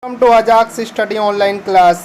Welcome to Ajax study online class.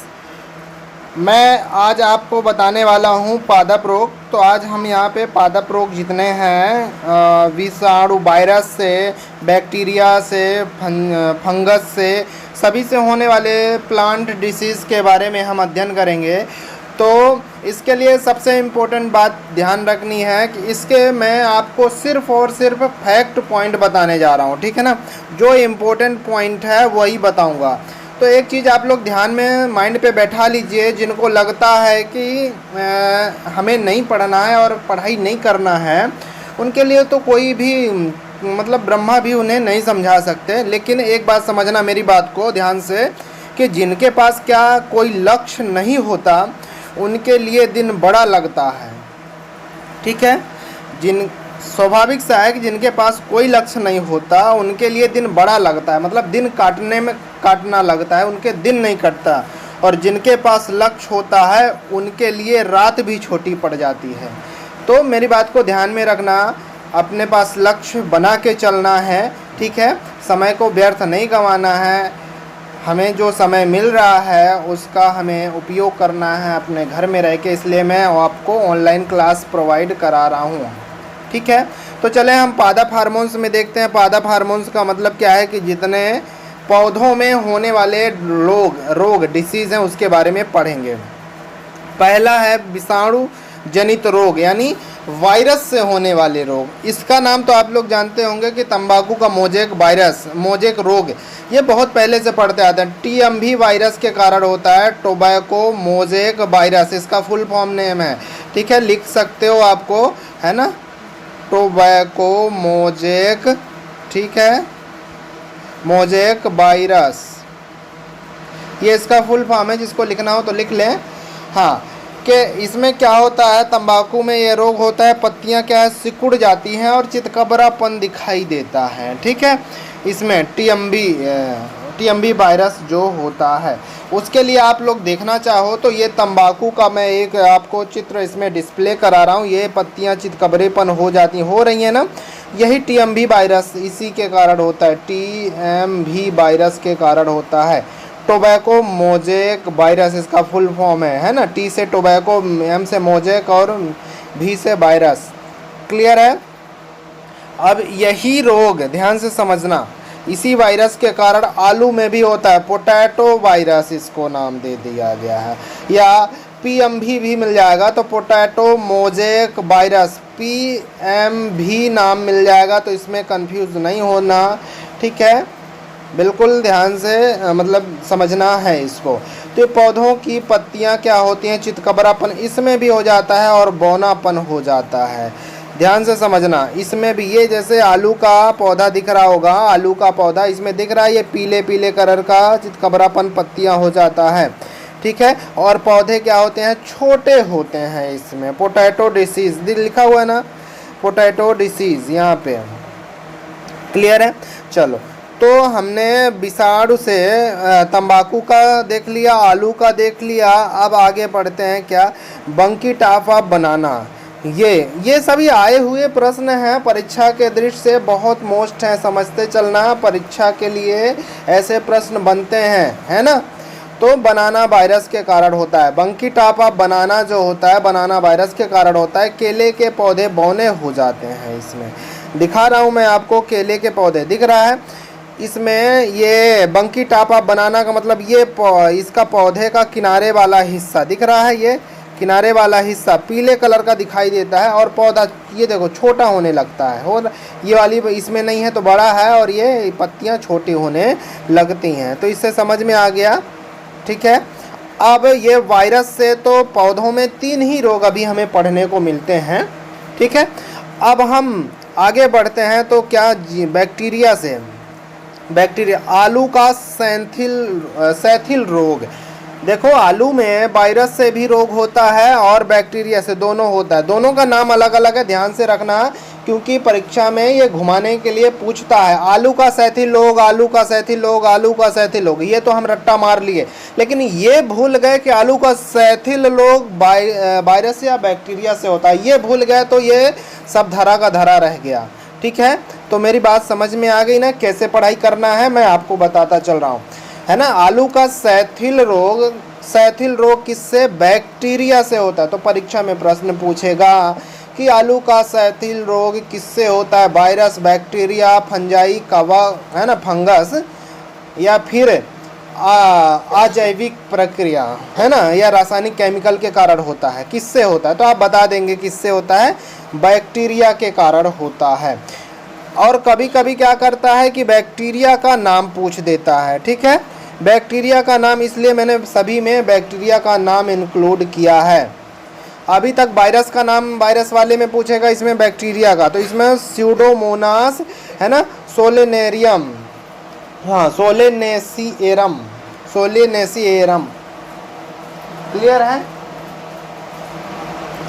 मैं आज आपको बताने वाला हूँ पादप रोग। तो आज हम यहाँ पे पादप रोग जितने हैं विषाणु वायरस से, बैक्टीरिया से, फंगस से, सभी से होने वाले प्लांट डिसीज़ के बारे में हम अध्ययन करेंगे। तो इसके लिए सबसे इम्पोर्टेंट बात ध्यान रखनी है कि इसके मैं आपको सिर्फ़ और सिर्फ फैक्ट पॉइंट बताने जा रहा हूँ, ठीक है ना। जो इम्पोर्टेंट पॉइंट है वही बताऊँगा। तो एक चीज़ आप लोग ध्यान में माइंड पे बैठा लीजिए, जिनको लगता है कि हमें नहीं पढ़ना है और पढ़ाई नहीं करना है, उनके लिए तो कोई भी मतलब ब्रह्मा भी उन्हें नहीं समझा सकते। लेकिन एक बात समझना मेरी बात को ध्यान से, कि जिनके पास क्या कोई लक्ष्य नहीं होता उनके लिए दिन बड़ा लगता है, ठीक है। स्वाभाविक सा है कि जिनके पास कोई लक्ष्य नहीं होता उनके लिए दिन बड़ा लगता है, मतलब दिन काटने में काटना लगता है, उनके दिन नहीं कटता। और जिनके पास लक्ष्य होता है उनके लिए रात भी छोटी पड़ जाती है। तो मेरी बात को ध्यान में रखना, अपने पास लक्ष्य बना के चलना है, ठीक है। समय को व्यर्थ नहीं गंवाना है, हमें जो समय मिल रहा है उसका हमें उपयोग करना है अपने घर में रह के। इसलिए मैं आपको ऑनलाइन क्लास प्रोवाइड करा रहा हूँ, ठीक है। तो चले हम पादप हार्मोन्स में देखते हैं। पादप हार्मोन्स का मतलब क्या है कि जितने पौधों में होने वाले रोग डिसीज़ हैं उसके बारे में पढ़ेंगे। पहला है विषाणु जनित रोग, यानी वायरस से होने वाले रोग। इसका नाम तो आप लोग जानते होंगे कि तंबाकू का मोजेक रोग, ये बहुत पहले से पढ़ते आते हैं। टीएमवी वायरस के कारण होता है, टोबैको मोजेक वायरस इसका फुल फॉर्म नेम है, ठीक है। लिख सकते हो आपको, है ना, टोबैको मोजेक, ठीक है, मोजेक वायरस, ये इसका फुल फॉर्म है। जिसको लिखना हो तो लिख लें। हाँ, कि इसमें क्या होता है, तंबाकू में ये रोग होता है, पत्तियां क्या है सिकुड़ जाती हैं और चितकबरापन दिखाई देता है, ठीक है। इसमें टीएमवी वायरस जो होता है, उसके लिए आप लोग देखना चाहो तो ये तंबाकू का मैं एक आपको चित्र इसमें डिस्प्ले करा रहा हूँ। ये पत्तियां चितकबरेपन हो रही हैं ना, यही टीएमवी वायरस इसी के कारण होता है, टीएमवी वायरस के कारण होता है। टोबैको मोजेक वायरस इसका फुल फॉर्म है ना। टी से टोबैको, एम से मोजेक और भी से वायरस। क्लियर है। अब यही रोग ध्यान से समझना, इसी वायरस के कारण आलू में भी होता है, पोटैटो वायरस इसको नाम दे दिया गया है, या पीएमवी भी मिल जाएगा तो पोटैटो मोजेक वायरस, पीएमवी नाम मिल जाएगा। तो इसमें कंफ्यूज नहीं होना, ठीक है, बिल्कुल ध्यान से मतलब समझना है इसको। तो पौधों की पत्तियां क्या होती हैं, चितकबरापन इसमें भी हो जाता है और बौनापन हो जाता है। ध्यान से समझना, इसमें भी ये जैसे आलू का पौधा दिख रहा होगा, आलू का पौधा इसमें दिख रहा है, ये पीले पीले कलर का चितकबरापन पत्तियां हो जाता है, ठीक है। और पौधे क्या होते हैं, छोटे होते हैं। इसमें पोटैटो डिसीज़ लिखा हुआ है ना, पोटैटो डिसीज़ यहाँ पे। क्लियर है। चलो, तो हमने विषाणु से तंबाकू का देख लिया, आलू का देख लिया। अब आगे बढ़ते हैं क्या, बंकी टॉप ऑफ बनाना। ये सभी आए हुए प्रश्न हैं, परीक्षा के दृष्टि से बहुत मोस्ट हैं, समझते चलना। परीक्षा के लिए ऐसे प्रश्न बनते हैं, है ना। तो बनाना वायरस के कारण होता है, बंकी टॉप ऑफ बनाना जो होता है बनाना वायरस के कारण होता है। केले के पौधे बौने हो जाते हैं। इसमें दिखा रहा हूँ मैं आपको, केले के पौधे दिख रहा है इसमें। ये बंकी टॉप ऑफ बनाना का मतलब ये इसका पौधे का किनारे वाला हिस्सा दिख रहा है, ये किनारे वाला हिस्सा पीले कलर का दिखाई देता है और पौधा ये देखो छोटा होने लगता है। और ये वाली इसमें नहीं है तो बड़ा है, और ये पत्तियां छोटी होने लगती हैं। तो इससे समझ में आ गया, ठीक है। अब ये वायरस से तो पौधों में 3 ही रोग अभी हमें पढ़ने को मिलते हैं, ठीक है। अब हम आगे बढ़ते हैं तो क्या, बैक्टीरिया से, बैक्टीरिया, आलू का सैथिल रोग। देखो, आलू में वायरस से भी रोग होता है और बैक्टीरिया से, दोनों होता है। दोनों का नाम अलग अलग है, ध्यान से रखना, क्योंकि परीक्षा में ये घुमाने के लिए पूछता है। आलू का सैथिल रोग, आलू का सैथिल रोग, आलू का सैथिल रोग, ये तो हम रट्टा मार लिए, लेकिन ये भूल गए कि आलू का सैथिल रोग वायरस या बैक्टीरिया से होता है। ये भूल गए तो ये सब धरा का धरा रह गया, ठीक है। तो मेरी बात समझ में आ गई ना, कैसे पढ़ाई करना है मैं आपको बताता चल रहा हूँ। है ना। आलू का सैथिल रोग किससे? बैक्टीरिया से होता है। तो परीक्षा में प्रश्न पूछेगा कि आलू का सैथिल रोग किससे होता है? वायरस, बैक्टीरिया, फंजाई, कवक, है ना, फंगस, या फिर अजैविक प्रक्रिया, है ना, या रासायनिक केमिकल के कारण होता है। किससे होता है? तो आप बता देंगे किससे होता है? बैक्टीरिया के कारण होता है। और कभी कभी क्या करता है कि बैक्टीरिया का नाम पूछ देता है, ठीक है। बैक्टीरिया का नाम, इसलिए मैंने सभी में बैक्टीरिया का नाम इंक्लूड किया है। अभी तक वायरस का नाम वायरस वाले में पूछेगा, इसमें बैक्टीरिया का। तो इसमें स्यूडोमोनास, है ना, सोलेनेरियम, हाँ, सोलेनेसिएरम, क्लियर है।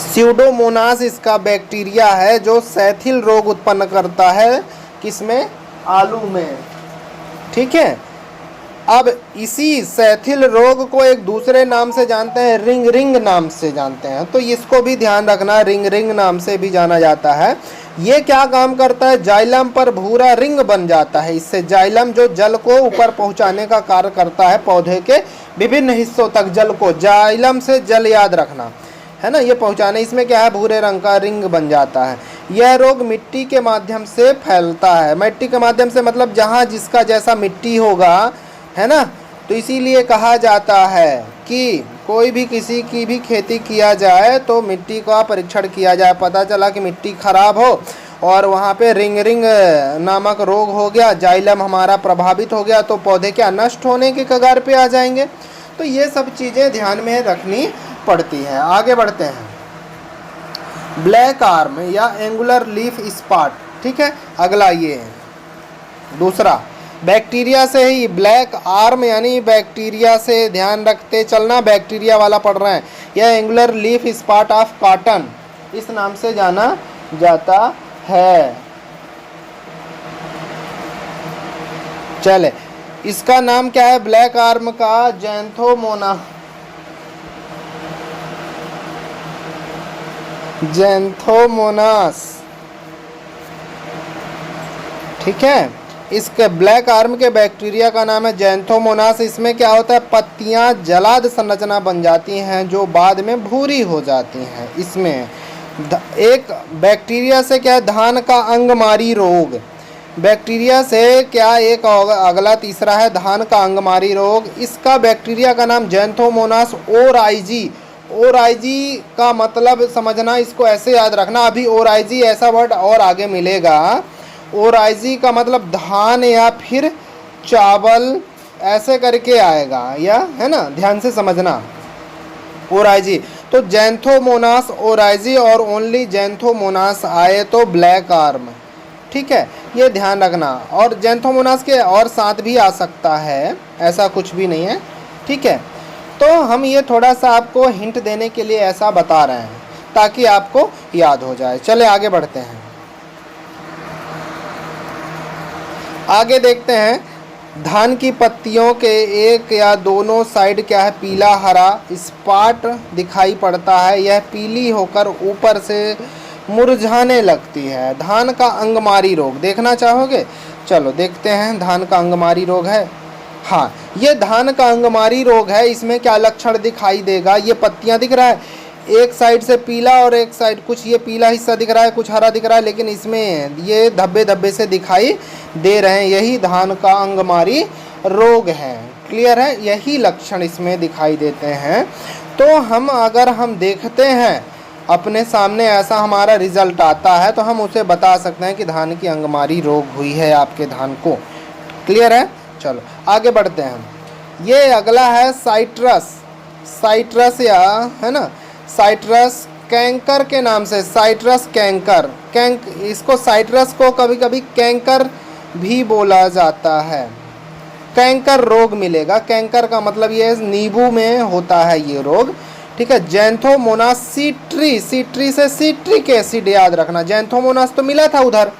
स्यूडोमोनास इसका बैक्टीरिया है जो सैथिल रोग उत्पन्न करता है। किसमें? आलू में, ठीक है। अब इसी सैथिल रोग को एक दूसरे नाम से जानते हैं, रिंग नाम से जानते हैं। तो इसको भी ध्यान रखना, रिंग नाम से भी जाना जाता है। ये क्या काम करता है? जाइलम पर भूरा रिंग बन जाता है। इससे जाइलम जो जल को ऊपर पहुंचाने का कार्य करता है, पौधे के विभिन्न हिस्सों तक जल को, जाइलम से जल याद रखना, है ना, ये पहुंचाने, इसमें क्या है? भूरे रंग का रिंग बन जाता है। यह रोग मिट्टी के माध्यम से फैलता है। मिट्टी के माध्यम से मतलब जहाँ जिसका जैसा मिट्टी होगा, है ना। तो इसीलिए कहा जाता है कि कोई भी किसी की भी खेती किया जाए तो मिट्टी का परीक्षण किया जाए। पता चला कि मिट्टी खराब हो और वहाँ पे रिंग नामक रोग हो गया, जाइलम हमारा प्रभावित हो गया, तो पौधे क्या नष्ट होने के कगार पे आ जाएंगे। तो ये सब चीज़ें ध्यान में रखनी पड़ती है। आगे बढ़ते हैं। ब्लैक आर्म या एंगुलर लीफ स्पॉट, ठीक है। अगला ये दूसरा, बैक्टीरिया से ही ब्लैक आर्म यानी बैक्टीरिया से ध्यान रखते चलना, बैक्टीरिया वाला पढ़ रहे हैं। यह angular leaf spot of cotton इस नाम से जाना जाता है। चले, इसका नाम क्या है ब्लैक आर्म का? ज़ैंथोमोनास, ठीक है। इसके ब्लैक आर्म के बैक्टीरिया का नाम है ज़ैंथोमोनास। इसमें क्या होता है? पत्तियां जलाद संरचना बन जाती हैं जो बाद में भूरी हो जाती हैं। इसमें एक बैक्टीरिया से क्या है? धान का अंगमारी रोग। बैक्टीरिया से क्या एक अगला तीसरा है धान का अंगमारी रोग। इसका बैक्टीरिया का नाम ज़ैंथोमोनास ओराइजी। ओराइजी का मतलब समझना, इसको ऐसे याद रखना। अभी ओराइजी ऐसा वर्ड और आगे मिलेगा। ओराइजी का मतलब धान या फिर चावल ऐसे करके आएगा, या है ना, ध्यान से समझना। ओराइजी तो ज़ैंथोमोनास ओराइजी और ओनली ज़ैंथोमोनास आए तो ब्लैक आर्म, ठीक है, ये ध्यान रखना। और ज़ैंथोमोनास के और साथ भी आ सकता है, ऐसा कुछ भी नहीं है, ठीक है। तो हम ये थोड़ा सा आपको हिंट देने के लिए ऐसा बता रहे हैं ताकि आपको याद हो जाए। चले आगे बढ़ते हैं। आगे देखते हैं। धान की पत्तियों के एक या दोनों साइड क्या है? पीला हरा स्पॉट दिखाई पड़ता है। यह पीली होकर ऊपर से मुरझाने लगती है। धान का अंगमारी रोग देखना चाहोगे? चलो देखते हैं। धान का अंगमारी रोग है, हाँ, ये धान का अंगमारी रोग है। इसमें क्या लक्षण दिखाई देगा? ये पत्तियां दिख रहा है, एक साइड से पीला और एक साइड कुछ ये पीला हिस्सा दिख रहा है, कुछ हरा दिख रहा है, लेकिन इसमें ये धब्बे धब्बे से दिखाई दे रहे हैं। यही धान का अंगमारी रोग है। क्लियर है? यही लक्षण इसमें दिखाई देते हैं। तो अगर हम देखते हैं अपने सामने ऐसा हमारा रिजल्ट आता है तो हम उसे बता सकते हैं कि धान की अंगमारी रोग हुई है आपके धान को। क्लियर है? चलो आगे बढ़ते हैं। ये अगला है साइट्रस या है ना, साइट्रस कैंकर के नाम से, साइट्रस कैंकर, इसको साइट्रस को कभी कभी कैंकर भी बोला जाता है। कैंकर रोग मिलेगा। कैंकर का मतलब ये नींबू में होता है ये रोग, ठीक है। ज़ैंथोमोनास सीट्री से सिट्रिक एसिड याद रखना। ज़ैंथोमोनास तो मिला था उधर,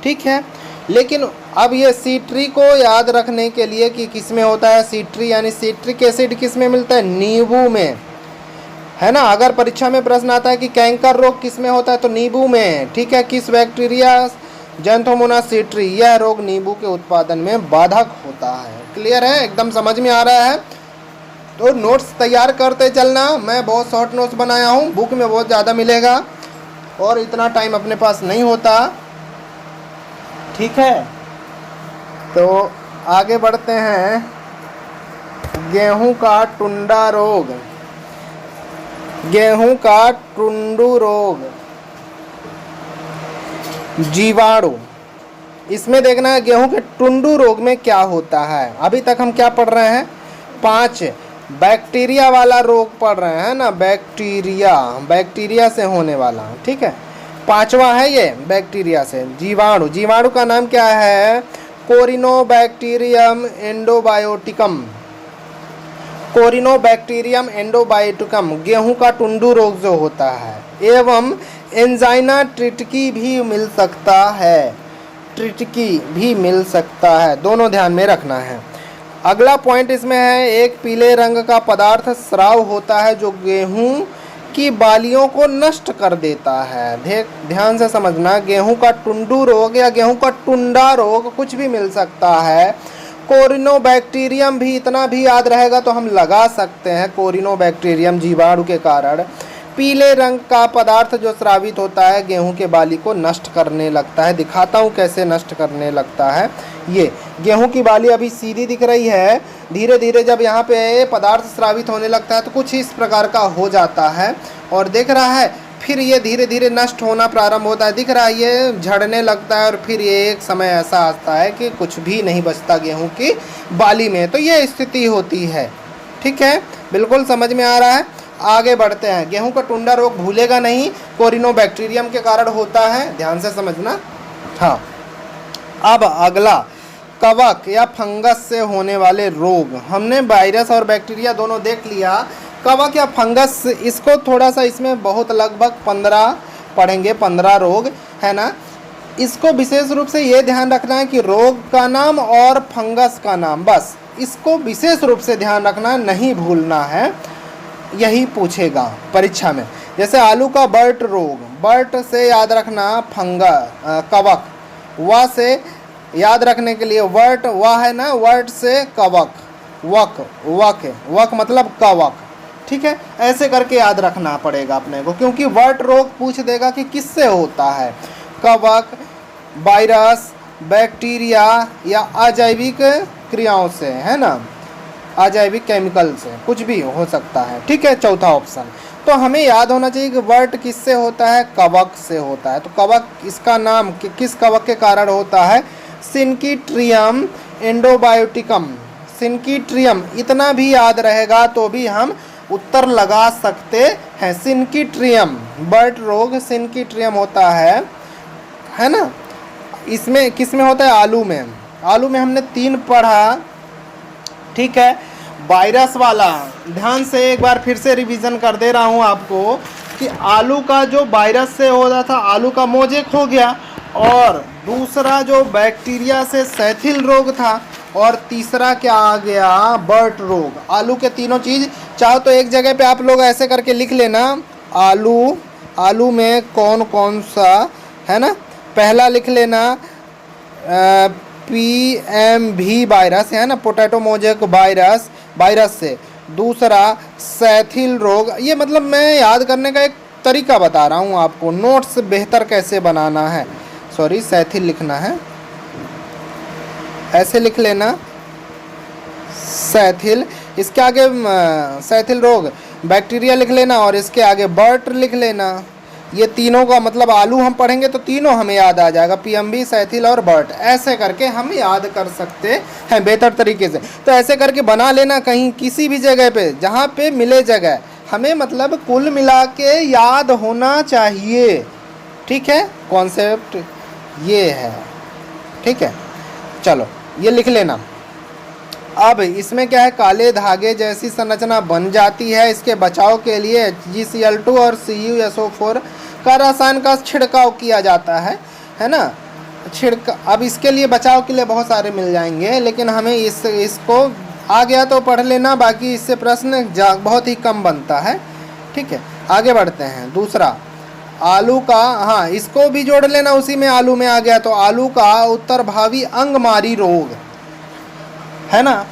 ठीक है, लेकिन अब ये सिट्री को याद रखने के लिए कि किस में होता है सिट्री यानी सिट्रिक एसिड किस में मिलता है? नींबू में, है ना। अगर परीक्षा में प्रश्न आता है कि कैंकर रोग किस में होता है तो नींबू में, ठीक है। किस बैक्टीरिया ज़ैंथोमोनास सीट्री, यह रोग नींबू के उत्पादन में बाधक होता है। क्लियर है, एकदम समझ में आ रहा है? तो नोट्स तैयार करते चलना। मैं बहुत शॉर्ट नोट्स बनाया हूँ, बुक में बहुत ज़्यादा मिलेगा और इतना टाइम अपने पास नहीं होता। ठीक है, तो आगे बढ़ते हैं। गेहूं का टुंडा रोग, गेहूं का टुंडू रोग, जीवाणु। इसमें देखना है गेहूं के टुंडू रोग में क्या होता है। अभी तक हम क्या पढ़ रहे हैं? 5 बैक्टीरिया वाला रोग पढ़ रहे हैं ना, बैक्टीरिया, बैक्टीरिया से होने वाला। ठीक है, 5वां है ये बैक्टीरिया से। जीवाणु, जीवाणु का नाम क्या है? कोरिनोबैक्टीरियम एंडोबायोटिकम, कोरिनोबैक्टीरियम एंडोबायोटिकम गेहूं का टुंडू रोग जो होता है। एवं एंजाइना ट्रिटिकी भी मिल सकता है, ट्रिटिकी भी मिल सकता है, दोनों ध्यान में रखना है। अगला पॉइंट इसमें है, एक पीले रंग का पदार्थ स्राव होता है जो गेहूं की बालियों को नष्ट कर देता है। ध्यान से समझना, गेहूं का टुंडू रोग या गेहूं का टुंडा रोग कुछ भी मिल सकता है। कोरिनोबैक्टीरियम भी, इतना भी याद रहेगा तो हम लगा सकते हैं। कोरिनोबैक्टीरियम जीवाणु के कारण पीले रंग का पदार्थ जो स्रावित होता है गेहूं के बाली को नष्ट करने लगता है। दिखाता हूं कैसे नष्ट करने लगता है। ये गेहूं की बाली अभी सीधी दिख रही है, धीरे धीरे जब यहाँ पे पदार्थ स्रावित होने लगता है तो कुछ इस प्रकार का हो जाता है और दिख रहा है। फिर ये धीरे धीरे नष्ट होना प्रारंभ होता है, दिख रहा है, ये झड़ने लगता है और फिर ये एक समय ऐसा आता है कि कुछ भी नहीं बचता गेहूं की बाली में। तो ये स्थिति होती है। ठीक है, बिल्कुल समझ में आ रहा है। आगे बढ़ते हैं। गेहूं का टुंडा रोग भूलेगा नहीं, कोरिनोबैक्टीरियम के कारण होता है, ध्यान से समझना। हाँ, अब अगला कवक या फंगस से होने वाले रोग। हमने वायरस और बैक्टीरिया दोनों देख लिया। कवक या फंगस, इसको थोड़ा सा, इसमें बहुत लगभग 15 पढ़ेंगे, 15 रोग है ना। इसको विशेष रूप से ये ध्यान रखना है कि रोग का नाम और फंगस का नाम, बस इसको विशेष रूप से ध्यान रखना, नहीं भूलना है। यही पूछेगा परीक्षा में। जैसे आलू का बर्ट रोग, बर्ट से याद रखना कवक, व से याद रखने के लिए वर्ट, वह है ना, वर्ट से कवक, वक, वक मतलब कवक। ठीक है, ऐसे करके याद रखना पड़ेगा अपने को, क्योंकि वर्ट रोग पूछ देगा कि किससे होता है। कवक, वायरस, बैक्टीरिया या अजैविक क्रियाओं से, है ना, अजैविक केमिकल से, कुछ भी हो सकता है। ठीक है, चौथा ऑप्शन। तो हमें याद होना चाहिए कि वर्ट किससे होता है? कवक से होता है। तो कवक, इसका नाम किस कवक के कारण होता है? सिनकीट्रियम एंडोबायोटिकम, सिनकीट्रियम, इतना भी याद रहेगा तो भी हम उत्तर लगा सकते हैं। सिनकीट्रियम, बर्ट रोग सिनकीट्रियम होता है ना। इसमें किस में होता है? आलू में। आलू में हमने 3 पढ़ा। ठीक है, वायरस वाला ध्यान से एक बार फिर से रिवीजन कर दे रहा हूँ आपको कि आलू का जो वायरस से हो रहा था, आलू का मोजेक हो गया, और दूसरा जो बैक्टीरिया से सैथिल रोग था, और तीसरा क्या आ गया? बर्ट रोग। आलू के तीनों चीज़, चाहो तो एक जगह पे आप लोग ऐसे करके लिख लेना, आलू में कौन कौन सा है ना। पहला लिख लेना PMV वायरस है ना, पोटैटो मोजेक वायरस से। दूसरा सैथिल रोग, ये मतलब मैं याद करने का एक तरीका बता रहा हूँ आपको, नोट्स बेहतर कैसे बनाना है। सॉरी, सैथिल लिखना है, ऐसे लिख लेना सैथिल। इसके आगे सैथिल रोग बैक्टीरिया लिख लेना और इसके आगे बर्ट लिख लेना। ये तीनों का मतलब आलू हम पढ़ेंगे तो तीनों हमें याद आ जाएगा, PMV, सैथिल और बर्ट। ऐसे करके हम याद कर सकते हैं बेहतर तरीके से। तो ऐसे करके बना लेना, कहीं किसी भी जगह पे जहाँ पे मिले जगह, हमें मतलब कुल मिला के याद होना चाहिए। ठीक है, कॉन्सेप्ट ये है। ठीक है, चलो ये लिख लेना। अब इसमें क्या है, काले धागे जैसी संरचना बन जाती है। इसके बचाव के लिए HgCl2 और CuSO4 का रसायन का छिड़काव किया जाता है ना। अब इसके लिए बचाव के लिए बहुत सारे मिल जाएंगे, लेकिन हमें इसको आ गया तो पढ़ लेना, बाकी इससे प्रश्न बहुत ही कम बनता है। ठीक है, आगे बढ़ते हैं। दूसरा, आलू का, हाँ इसको भी जोड़ लेना, उसी में आलू में आ गया। तो आलू का उत्तरभावी अंगमारी रोग है ना।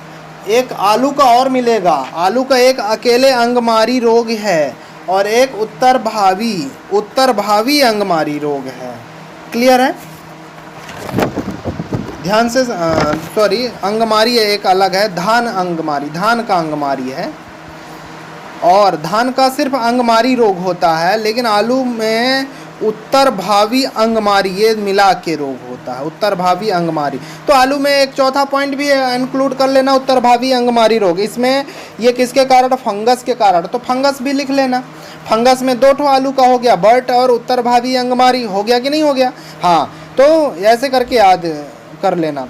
एक आलू का और मिलेगा, आलू का एक अकेले अंगमारी रोग है और एक उत्तरभावी अंगमारी रोग है। क्लियर है? ध्यान से, सॉरी अंगमारी एक अलग है, धान अंगमारी, धान का अंगमारी है और धान का सिर्फ अंगमारी रोग होता है, लेकिन आलू में उत्तरभावी अंगमारी ये मिला के रोग होता है, उत्तरभावी अंगमारी। तो आलू में एक चौथा पॉइंट भी इंक्लूड कर लेना, उत्तरभावी अंगमारी रोग। इसमें ये किसके कारण? फंगस के कारण। तो फंगस भी लिख लेना। फंगस में 2 ठो आलू का हो गया, बर्ट और उत्तरभावी अंगमारी, हो गया कि नहीं हो गया? हाँ, तो ऐसे करके याद कर लेना।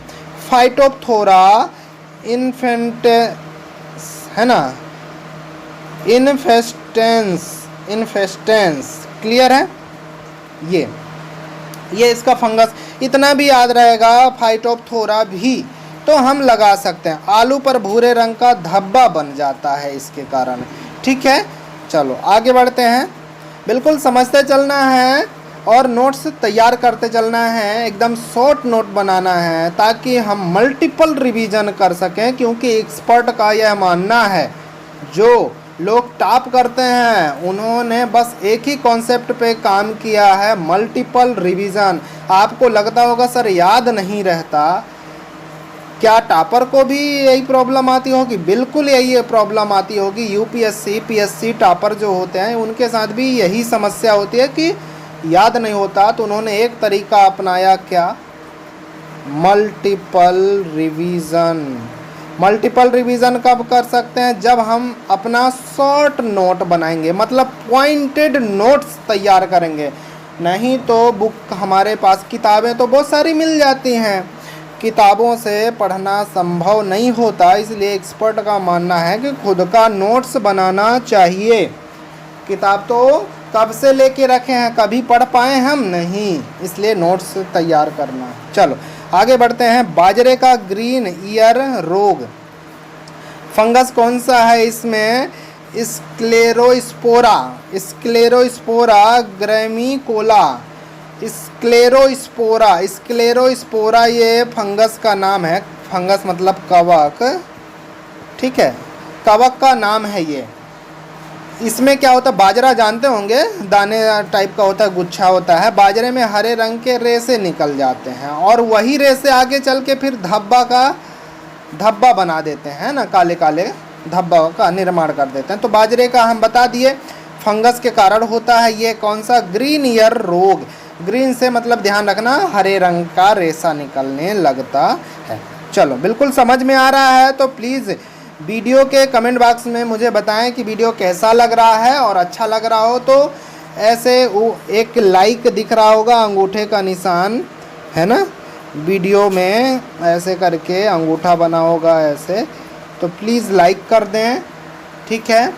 फाइटोप्थोरा इन्फेस्टेंस है ना, इन्फेस्टेंस क्लियर है? ये इसका फंगस, इतना भी याद रहेगा। फाइटोप्थोरा भी तो हम लगा सकते हैं। आलू पर भूरे रंग का धब्बा बन जाता है इसके कारण। ठीक है, चलो आगे बढ़ते हैं। बिल्कुल समझते चलना है और नोट्स तैयार करते चलना है, एकदम शॉर्ट नोट बनाना है ताकि हम मल्टीपल रिवीजन कर सकें, क्योंकि एक्सपर्ट का यह मानना है जो लोग टॉप करते हैं उन्होंने बस एक ही कॉन्सेप्ट पे काम किया है, मल्टीपल रिवीजन। आपको लगता होगा सर याद नहीं रहता, क्या टॉपर को भी यही प्रॉब्लम आती होगी? बिल्कुल यही प्रॉब्लम आती होगी। यूपीएससी पीएससी टॉपर जो होते हैं उनके साथ भी यही समस्या होती है कि याद नहीं होता। तो उन्होंने एक तरीका अपनाया, क्या? Multiple revision. मल्टीपल रिवीजन कब कर सकते हैं? जब हम अपना शॉर्ट नोट बनाएंगे, मतलब पॉइंटेड नोट्स तैयार करेंगे। नहीं तो बुक हमारे पास, किताबें तो बहुत सारी मिल जाती हैं, किताबों से पढ़ना संभव नहीं होता। इसलिए एक्सपर्ट का मानना है कि खुद का नोट्स बनाना चाहिए। किताब तो कब से लेके रखे हैं, कभी पढ़ पाए हम नहीं, इसलिए नोट्स तैयार करना। चलो आगे बढ़ते हैं। बाजरे का ग्रीन ईयर रोग, फंगस कौन सा है इसमें? स्क्लेरोस्पोरा ग्रेमिकोला, स्क्लेरोस्पोरा ये फंगस का नाम है। फंगस मतलब कवक, ठीक है, कवक का नाम है ये। इसमें क्या होता है? बाजरा जानते होंगे, दाने टाइप का होता है, गुच्छा होता है। बाजरे में हरे रंग के रेशे निकल जाते हैं और वही रेशे आगे चल के फिर धब्बा बना देते हैं ना, काले काले धब्बा का निर्माण कर देते हैं। तो बाजरे का हम बता दिए फंगस के कारण होता है ये कौन सा? ग्रीन ईयर रोग। ग्रीन से मतलब ध्यान रखना हरे रंग का रेशा निकलने लगता है। चलो बिल्कुल समझ में आ रहा है तो प्लीज़ वीडियो के कमेंट बॉक्स में मुझे बताएं कि वीडियो कैसा लग रहा है, और अच्छा लग रहा हो तो ऐसे एक लाइक दिख रहा होगा, अंगूठे का निशान है ना, वीडियो में ऐसे करके अंगूठा बना होगा ऐसे, तो प्लीज़ लाइक कर दें, ठीक है,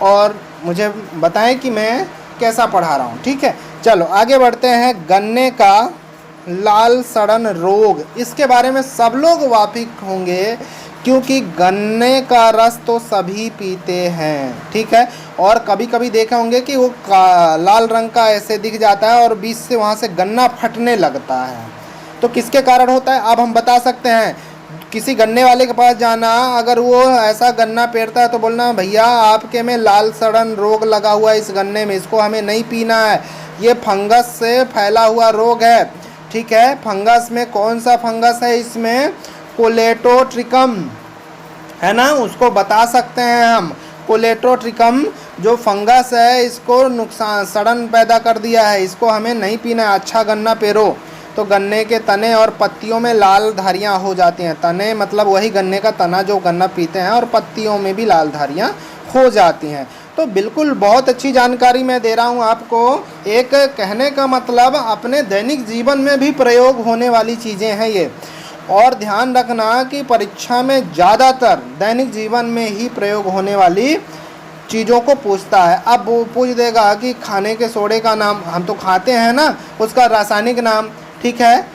और मुझे बताएं कि मैं कैसा पढ़ा रहा हूँ। ठीक है, चलो आगे बढ़ते हैं। गन्ने का लाल सड़न रोग, इसके बारे में सब लोग वाकिफ होंगे क्योंकि गन्ने का रस तो सभी पीते हैं। ठीक है, और कभी कभी देखे होंगे कि वो लाल रंग का ऐसे दिख जाता है और बीच से वहाँ से गन्ना फटने लगता है। तो किसके कारण होता है? अब हम बता सकते हैं। किसी गन्ने वाले के पास जाना, अगर वो ऐसा गन्ना पेरता है तो बोलना भैया आपके में लाल सड़न रोग लगा हुआ है इस गन्ने में, इसको हमें नहीं पीना है, ये फंगस से फैला हुआ रोग है। ठीक है, फंगस में कौन सा फंगस है? इसमें कोलेटोट्रिकम है ना, उसको बता सकते हैं हम। कोलेटोट्रिकम जो फंगस है इसको नुकसान, सड़न पैदा कर दिया है, इसको हमें नहीं पीना है। अच्छा गन्ना पेरो तो गन्ने के तने और पत्तियों में लाल धारियाँ हो जाती हैं। तने मतलब वही गन्ने का तना जो गन्ना पीते हैं, और पत्तियों में भी लाल धारियाँ हो जाती हैं। तो बिल्कुल बहुत अच्छी जानकारी मैं दे रहा हूँ आपको। एक कहने का मतलब अपने दैनिक जीवन में भी प्रयोग होने वाली चीज़ें हैं ये, और ध्यान रखना कि परीक्षा में ज़्यादातर दैनिक जीवन में ही प्रयोग होने वाली चीज़ों को पूछता है। अब वो पूछ देगा कि खाने के सोडे का नाम, हम तो खाते हैं ना, उसका रासायनिक नाम, ठीक है,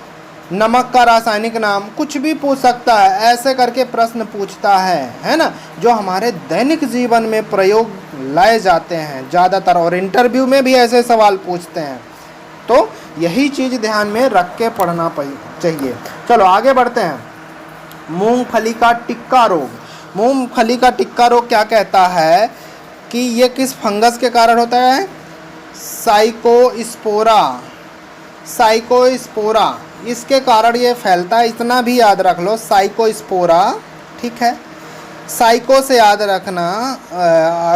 नमक का रासायनिक नाम, कुछ भी पूछ सकता है, ऐसे करके प्रश्न पूछता है ना, जो हमारे दैनिक जीवन में प्रयोग लाए जाते हैं ज़्यादातर, और इंटरव्यू में भी ऐसे सवाल पूछते हैं। तो यही चीज़ ध्यान में रख के पढ़ना चाहिए। चलो आगे बढ़ते हैं। मूंगफली का टिक्का रोग। मूंगफली का टिक्का रोग क्या कहता है कि ये किस फंगस के कारण होता है? साइकोस्पोरा। साइकोस्पोरा, इसके कारण ये फैलता है, इतना भी याद रख लो, साइकोस्पोरा। ठीक है, साइको से याद रखना,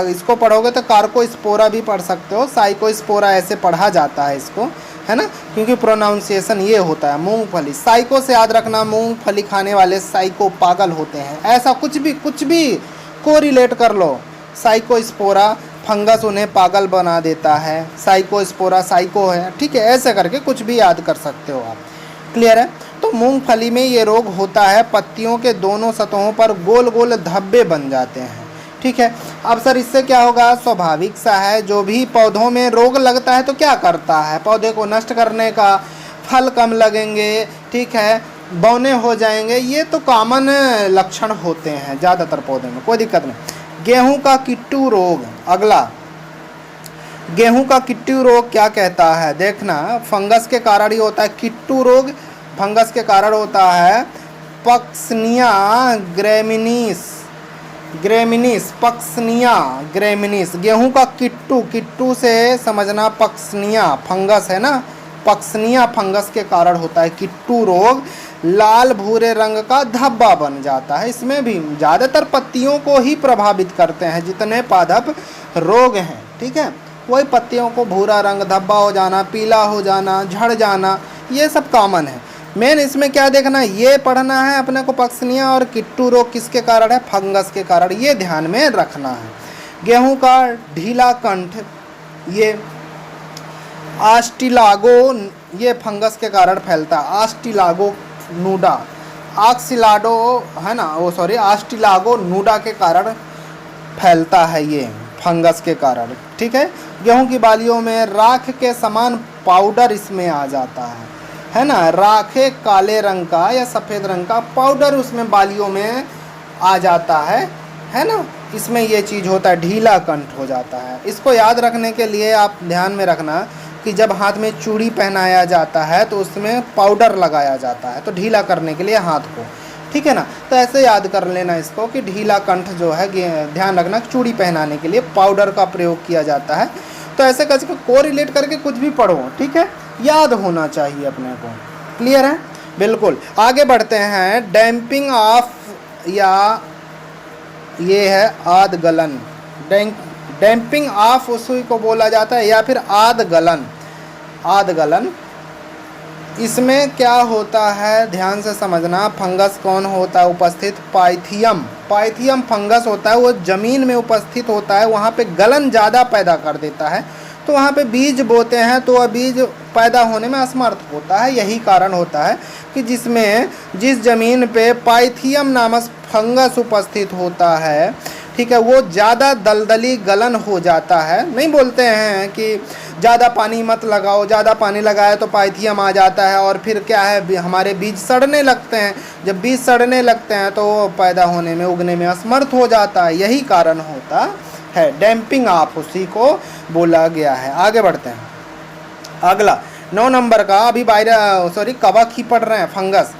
इसको पढ़ोगे तो कार्कोस्पोरा भी पढ़ सकते हो, साइकोस्पोरा ऐसे पढ़ा जाता है इसको, है ना, क्योंकि प्रोनाउंसिएशन ये होता है। मूंगफली, साइको से याद रखना, मूंगफली खाने वाले साइको, पागल होते हैं, ऐसा कुछ भी को रिलेट कर लो। साइकोस्पोरा फंगस उन्हें पागल बना देता है, साइकोस्पोरा साइको है, ठीक है, ऐसे करके कुछ भी याद कर सकते हो आप। क्लियर है? तो मूंगफली में ये रोग होता है, पत्तियों के दोनों सतहों पर गोल गोल धब्बे बन जाते हैं। ठीक है, अब सर इससे क्या होगा? स्वाभाविक सा है, जो भी पौधों में रोग लगता है तो क्या करता है? पौधे को नष्ट करने का, फल कम लगेंगे, ठीक है, बौने हो जाएंगे, ये तो कॉमन लक्षण होते हैं ज़्यादातर पौधे में, कोई दिक्कत नहीं। गेहूं का किट्टू रोग, अगला, गेहूं का किट्टू रोग क्या कहता है? देखना, फंगस के कारण ही होता है किट्टू रोग, फंगस के कारण होता है। पक्सनिया ग्रेमिनीस, ग्रेमिनीस, पक्सनिया ग्रेमिनीस, गेहूं का किट्टू, किट्टू से समझना पक्सनिया फंगस है ना, पक्सनिया फंगस के कारण होता है किट्टू रोग। लाल भूरे रंग का धब्बा बन जाता है, इसमें भी ज़्यादातर पत्तियों को ही प्रभावित करते हैं जितने पादप रोग हैं। ठीक है, वही पत्तियों को भूरा रंग, धब्बा हो जाना, पीला हो जाना, झड़ जाना, ये सब कॉमन है। मेन इसमें क्या देखना, ये पढ़ना है अपने को, पक्सनिया और किट्टू रोग किसके कारण है? फंगस के कारण, ये ध्यान में रखना है। गेहूं का ढीला कंठ, ये आस्टिलागो, ये फंगस के कारण फैलता है, आस्टिलागो नूडा, आक्सिलाडो है ना, वो सॉरी आस्टिलागो नूडा के कारण फैलता है ये फंगस के कारण। ठीक है, गेहूं की बालियों में राख के समान पाउडर इसमें आ जाता है ना, राखे काले रंग का या सफ़ेद रंग का पाउडर उसमें बालियों में आ जाता है ना, इसमें ये चीज़ होता है, ढीला कंठ हो जाता है। इसको याद रखने के लिए आप ध्यान में रखना कि जब हाथ में चूड़ी पहनाया जाता है तो उसमें पाउडर लगाया जाता है, तो ढीला करने के लिए हाथ को, ठीक है ना, तो ऐसे याद कर लेना इसको कि ढीला कंठ जो है, ध्यान रखना चूड़ी पहनाने के लिए पाउडर का प्रयोग किया जाता है। तो ऐसे करके को रिलेट करके कुछ भी पढ़ो, ठीक है, याद होना चाहिए अपने को। क्लियर है? बिल्कुल। आगे बढ़ते हैं। डैम्पिंग ऑफ, या ये है आद गलन, डैम्पिंग ऑफ उसी को बोला जाता है, या फिर आद गलन, आद गलन। इसमें क्या होता है ध्यान से समझना। फंगस कौन होता है उपस्थित? पाइथियम, पाइथियम फंगस होता है, वो ज़मीन में उपस्थित होता है, वहाँ पे गलन ज़्यादा पैदा कर देता है, तो वहाँ पे बीज बोते हैं तो वह बीज पैदा होने में असमर्थ होता है। यही कारण होता है कि जिस ज़मीन पे पाइथियम नामक फंगस उपस्थित होता है, ठीक है, वो ज़्यादा दलदली गलन हो जाता है। नहीं बोलते हैं कि ज़्यादा पानी मत लगाओ, ज़्यादा पानी लगाया तो पाइथियम आ जाता है और फिर क्या है, हमारे बीज सड़ने लगते हैं। जब बीज सड़ने लगते हैं तो वो पैदा होने में, उगने में असमर्थ हो जाता है, यही कारण होता है। डैम्पिंग ऑफ उसी को बोला गया है। आगे बढ़ते हैं। अगला 9 नंबर का, अभी कवक ही पढ़ रहे हैं, fungus.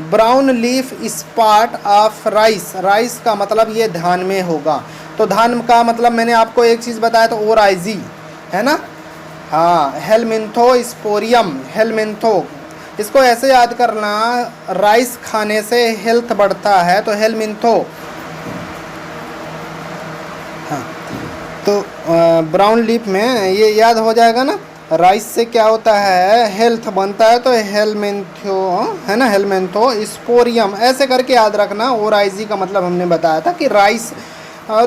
Brown leaf spot of rice, rice का मतलब ये धान में होगा, तो धान का मतलब मैंने आपको एक चीज़ बताया तो ओराइजी है ना, हाँ, हेलमिंथोस्पोरियम, हेलमिंथो, इसको ऐसे याद करना, राइस खाने से हेल्थ बढ़ता है, तो हेलमिंथो, हाँ, तो ब्राउन लीफ में ये याद हो जाएगा ना, राइस से क्या होता है, हेल्थ बनता है, तो हेलमेंथो है ना, हेलमेंथो स्पोरियम, ऐसे करके याद रखना। ओराइजी का मतलब हमने बताया था कि राइस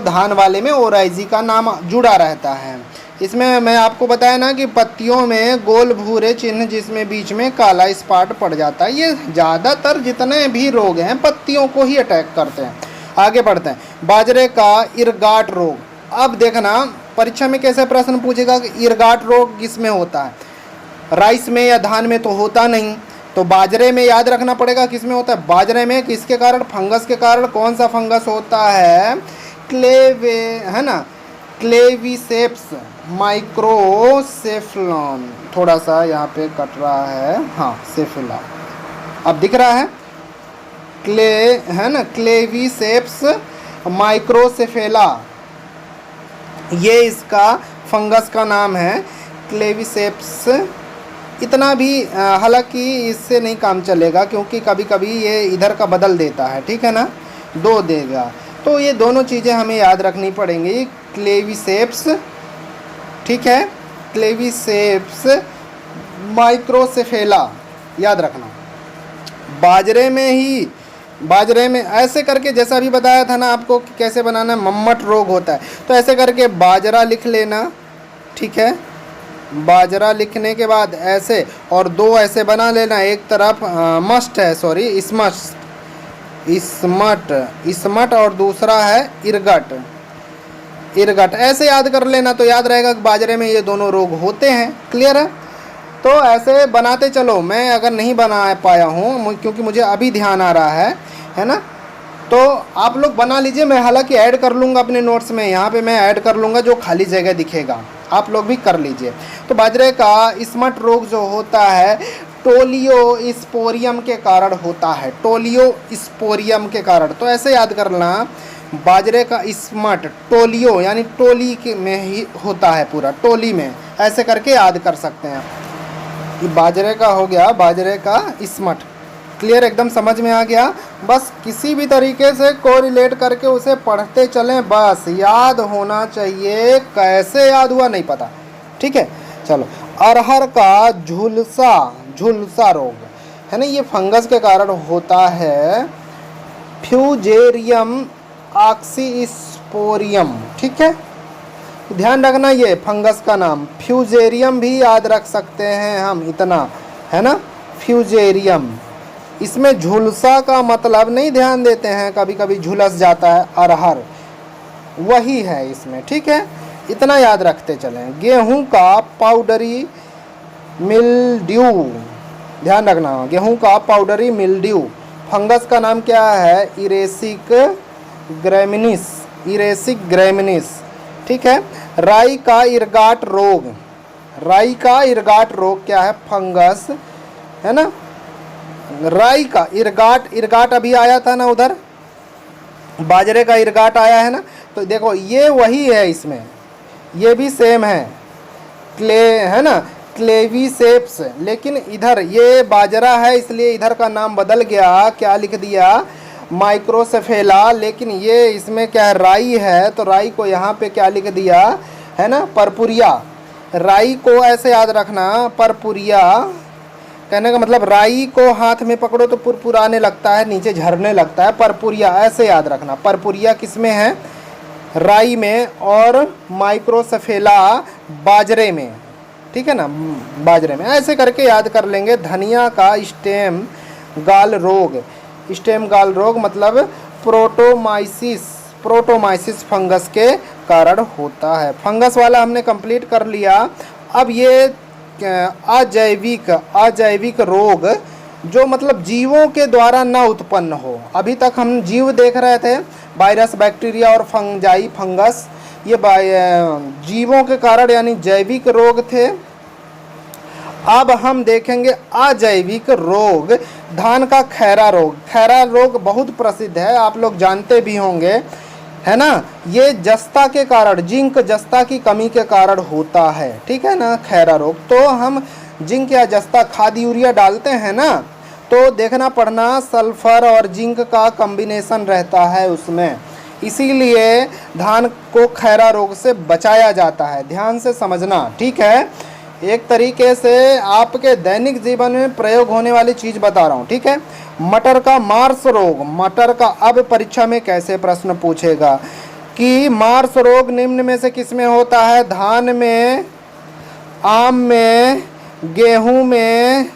धान वाले में ओराइजी का नाम जुड़ा रहता है। इसमें मैं आपको बताया ना कि पत्तियों में गोल भूरे चिन्ह जिसमें बीच में काला स्पॉट पड़ जाता है, ये ज़्यादातर जितने भी रोग हैं पत्तियों को ही अटैक करते हैं। आगे बढ़ते हैं। बाजरे का इरगाट रोग। अब देखना परीक्षा में कैसे प्रश्न पूछेगा कि इरगाट रोग किस में होता है, राइस में या धान में तो होता नहीं, तो बाजरे में याद रखना पड़ेगा किस में होता है, बाजरे में। किसके कारण, फंगस के कारण। कौन सा फंगस होता है, क्लेवे, है ना, क्लेविसेप्स माइक्रोसेफलॉन। थोड़ा सा यहाँ पे कट रहा है, हाँ सेफिला, अब दिख रहा है, क्ले, है ना, क्लेविसेप्स माइक्रोसेफेला, ये इसका फंगस का नाम है, क्लेविसेप्स। इतना भी हालांकि इससे नहीं काम चलेगा, क्योंकि कभी कभी ये इधर का बदल देता है, ठीक है ना, दो देगा। तो ये दोनों चीज़ें हमें याद रखनी पड़ेंगी, क्लेविसेप्स, ठीक है, क्लेविसेप्स माइक्रोसेफेला याद रखना। बाजरे में ही, बाजरे में ऐसे करके, जैसा भी बताया था ना आपको कि कैसे बनाना, मम्मट रोग होता है, तो ऐसे करके बाजरा लिख लेना, ठीक है। बाजरा लिखने के बाद ऐसे, और दो ऐसे बना लेना, एक तरफ मस्ट है, सॉरी इसमट और दूसरा है इरगट, इरगट ऐसे याद कर लेना, तो याद रहेगा कि बाजरे में ये दोनों रोग होते हैं। क्लियर है, तो ऐसे बनाते चलो। मैं अगर नहीं बना पाया हूँ क्योंकि मुझे अभी ध्यान आ रहा है ना, तो आप लोग बना लीजिए। मैं हालांकि ऐड कर लूँगा अपने नोट्स में, यहाँ पे मैं ऐड कर लूँगा, जो खाली जगह दिखेगा आप लोग भी कर लीजिए। तो बाजरे का स्मट रोग जो होता है टोलियो स्पोरियम के कारण होता है, टोलियो स्पोरियम के कारण। तो ऐसे याद करना, बाजरे का स्मट टोलियो यानी टोली के में ही होता है, पूरा टोली में, ऐसे करके याद कर सकते हैं। ये बाजरे का हो गया, बाजरे का स्मट। क्लियर, एकदम समझ में आ गया। बस किसी भी तरीके से कोरिलेट करके उसे पढ़ते चलें, बस याद होना चाहिए। कैसे याद हुआ नहीं पता, ठीक है। चलो, अरहर का झुलसा रोग है ना, ये फंगस के कारण होता है, फ्यूजेरियम ऑक्सीस्पोरियम, ठीक है, ध्यान रखना। ये फंगस का नाम, फ्यूजेरियम भी याद रख सकते हैं हम, इतना है ना, फ्यूजेरियम। इसमें झुलसा का मतलब नहीं ध्यान देते हैं, कभी कभी झुलस जाता है अरहर, वही है इसमें, ठीक है, इतना याद रखते चलें। गेहूं का पाउडरी मिल्ड्यू, ध्यान रखना, गेहूं का पाउडरी मिल्ड्यू, फंगस का नाम क्या है, इरेसिक ग्रेमिनिस, ठीक है। राई का इरगाट रोग, राई का इरगाट रोग क्या है, फंगस है ना, राई का इरगाट अभी आया था ना, उधर बाजरे का इरगाट आया है ना, तो देखो ये वही है, इसमें ये भी सेम है, है ना, क्लेविसेप्स, लेकिन इधर ये बाजरा है इसलिए इधर का नाम बदल गया, क्या लिख दिया, माइक्रोसेफेला, लेकिन ये इसमें क्या है, राई है, तो राई को यहाँ पे क्या लिख दिया है ना, परपुरिया। राई को ऐसे याद रखना, परपुरिया, कहने का मतलब राई को हाथ में पकड़ो तो पुरपुराने लगता है, नीचे झरने लगता है, परपुरिया, ऐसे याद रखना। परपुरिया किस में है, राई में, और माइक्रोसेफेला बाजरे में, ठीक है ना, बाजरे में, ऐसे करके याद कर लेंगे। धनिया का स्टेम गाल रोग मतलब प्रोटोमाइसिस फंगस के कारण होता है। फंगस वाला हमने कंप्लीट कर लिया। अब ये अजैविक रोग जो मतलब जीवों के द्वारा न उत्पन्न हो। अभी तक हम जीव देख रहे थे, वायरस, बैक्टीरिया और फंजाई, फंगस, ये जीवों के कारण यानी जैविक रोग थे। अब हम देखेंगे अजैविक रोग। धान का खैरा रोग बहुत प्रसिद्ध है, आप लोग जानते भी होंगे, है ना। ये जस्ता के कारण, जिंक जस्ता की कमी के कारण होता है, ठीक है ना, खैरा रोग। तो हम जिंक या जस्ता, खाद यूरिया डालते हैं ना, तो देखना पड़ना, सल्फर और जिंक का कॉम्बिनेशन रहता है उसमें, इसीलिए धान को खैरा रोग से बचाया जाता है। ध्यान से समझना, ठीक है। एक तरीके से आपके दैनिक जीवन में प्रयोग होने वाली चीज़ बता रहा हूँ, ठीक है। मटर का मार्स रोग, मटर का अब परीक्षा में कैसे प्रश्न पूछेगा कि मार्स रोग निम्न में से किस में होता है, धान में, आम में, गेहूं में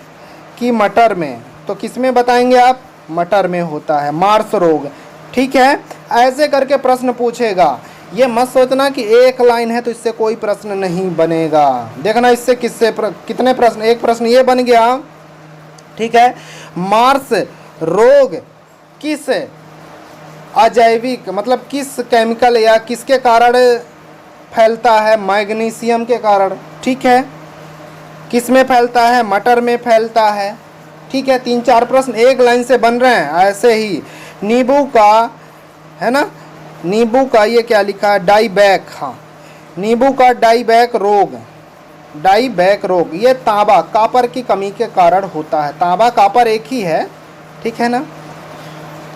कि मटर में, तो किस में बताएंगे आप, मटर में होता है मार्स रोग, ठीक है। ऐसे करके प्रश्न पूछेगा। ये मत सोचना कि एक लाइन है तो इससे कोई प्रश्न नहीं बनेगा। देखना इससे कितने प्रश्न, एक प्रश्न ये बन गया ठीक है। मार्स रोग किस अजैविक मतलब किस केमिकल या किसके कारण फैलता है? मैग्नीशियम के कारण, ठीक है। किस में फैलता है? मटर में फैलता है, ठीक है। 3-4 प्रश्न एक लाइन से बन रहे हैं। ऐसे ही नींबू का है ना, नींबू का ये क्या लिखा है? डाईबैक, हाँ, नींबू का डाईबैक रोग, डाईबैक रोग ये तांबा कॉपर की कमी के कारण होता है। तांबा कॉपर एक ही है, ठीक है ना,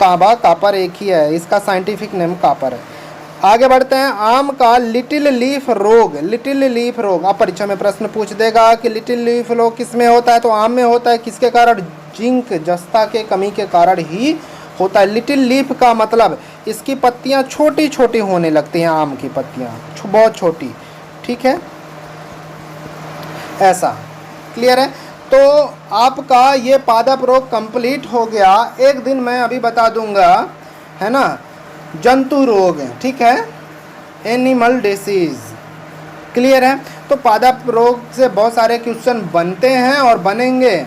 तांबा कॉपर एक ही है, इसका साइंटिफिक नेम कॉपर है। आगे बढ़ते हैं। आम का लिटिल लीफ रोग, लिटिल लीफ रोग आप परीक्षा में प्रश्न पूछ देगा कि लिटिल लीफ रोग किस में होता है, तो आम में होता है। किसके कारण? जिंक जस्ता के कमी के कारण ही होता है। लिटिल लीफ का मतलब इसकी पत्तियां छोटी छोटी होने लगती हैं, आम की पत्तियां बहुत छोटी, ठीक है, ऐसा, क्लियर है। तो आपका ये पादप रोग कंप्लीट हो गया। एक दिन मैं अभी बता दूंगा, है ना, जंतु रोग, ठीक है, एनिमल डिसीज, क्लियर है। तो पादप रोग से बहुत सारे क्वेश्चन बनते हैं और बनेंगे,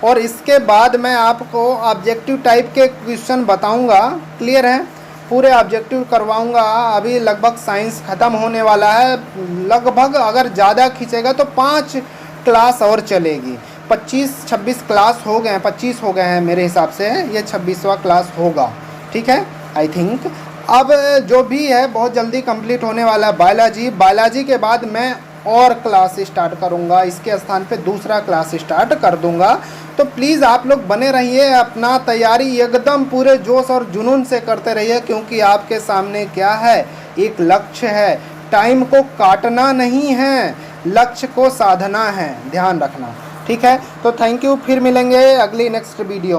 और इसके बाद मैं आपको ऑब्जेक्टिव टाइप के क्वेश्चन बताऊंगा, क्लियर है, पूरे ऑब्जेक्टिव करवाऊंगा। अभी लगभग साइंस ख़त्म होने वाला है, लगभग अगर ज़्यादा खींचेगा तो 5 क्लास और चलेगी। 25-26 क्लास हो गए हैं, 25 हो गए हैं मेरे हिसाब से, ये 26वां क्लास होगा, ठीक है, आई थिंक। अब जो भी है बहुत जल्दी कंप्लीट होने वाला है बायोलॉजी। बायोलॉजी के बाद मैं और क्लास स्टार्ट करूंगा, इसके स्थान पे दूसरा क्लास स्टार्ट कर दूंगा। तो प्लीज़ आप लोग बने रहिए, अपना तैयारी एकदम पूरे जोश और जुनून से करते रहिए, क्योंकि आपके सामने क्या है? एक लक्ष्य है। टाइम को काटना नहीं है, लक्ष्य को साधना है, ध्यान रखना, ठीक है। तो थैंक यू, फिर मिलेंगे अगली नेक्स्ट वीडियो।